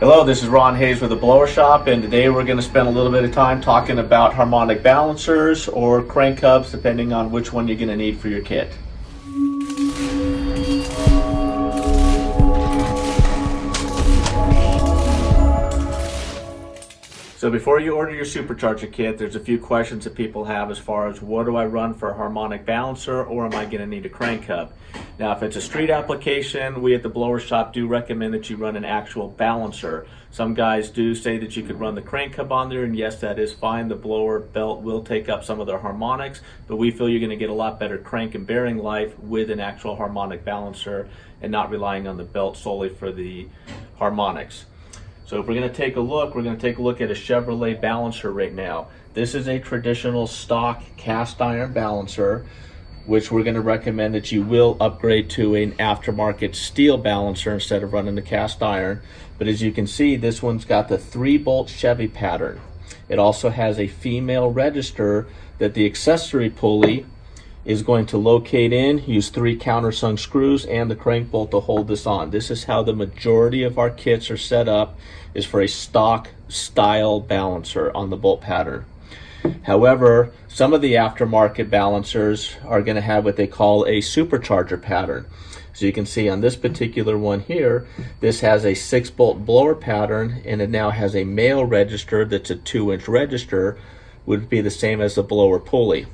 Hello, this is Ron Hayes with the Blower Shop, and today we're going to spend a little bit of time talking about harmonic balancers or crank hubs, depending on which one you're going to need for your kit. So before you order your Supercharger kit, there's a few questions that people have as far as what do I run for a harmonic balancer, or am I going to need a crank hub? Now, if it's a street application, we at the Blower Shop do recommend that you run an actual balancer. Some guys do say that you could run the crank hub on there, and yes, that is fine. The blower belt will take up some of their harmonics, but we feel you're going to get a lot better crank and bearing life with an actual harmonic balancer and not relying on the belt solely for the harmonics. So if we're going to take a look, we're going to take a look at a Chevrolet balancer right now. This is a traditional stock cast iron balancer, which we're going to recommend that you will upgrade to an aftermarket steel balancer instead of running the cast iron. But as you can see, this one's got the 3-bolt Chevy pattern. It also has a female register that the accessory pulley is going to locate in, use 3 countersunk screws and the crank bolt to hold this on. This is how the majority of our kits are set up, is for a stock style balancer on the bolt pattern. However, some of the aftermarket balancers are going to have what they call a supercharger pattern. So you can see on this particular one here, this has a 6-bolt blower pattern, and it now has a male register that's a 2-inch register, would be the same as the blower pulley.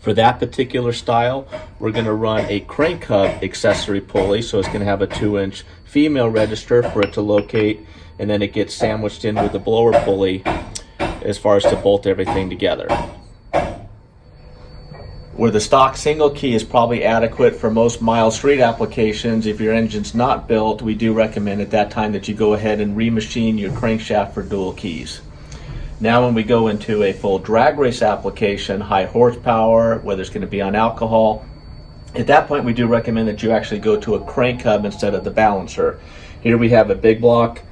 For that particular style, we're going to run a crank hub accessory pulley, so it's going to have a 2-inch female register for it to locate, and then it gets sandwiched in with the blower pulley as far as to bolt everything together. Where the stock single key is probably adequate for most mild street applications, if your engine's not built, we do recommend at that time that you go ahead and remachine your crankshaft for dual keys. Now when we go into a full drag race application, high horsepower, whether it's going to be on alcohol, at that point we do recommend that you actually go to a crank hub instead of the balancer. Here we have a big block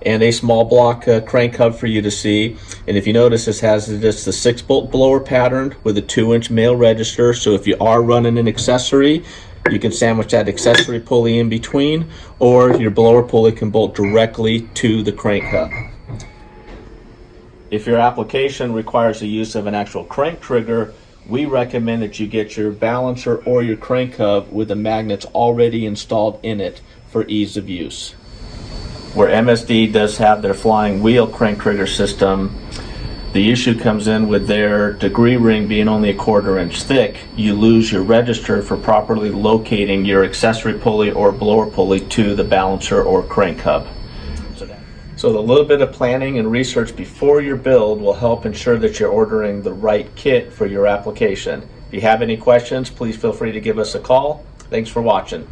and a small block crank hub for you to see. And if you notice, this has just the 6-bolt blower pattern with a 2-inch male register. So if you are running an accessory, you can sandwich that accessory pulley in between, or your blower pulley can bolt directly to the crank hub. If your application requires the use of an actual crank trigger, we recommend that you get your balancer or your crank hub with the magnets already installed in it for ease of use. Where MSD does have their flying wheel crank trigger system, the issue comes in with their degree ring being only a 1/4 inch thick. You lose your register for properly locating your accessory pulley or blower pulley to the balancer or crank hub. So a little bit of planning and research before your build will help ensure that you're ordering the right kit for your application. If you have any questions, please feel free to give us a call. Thanks for watching.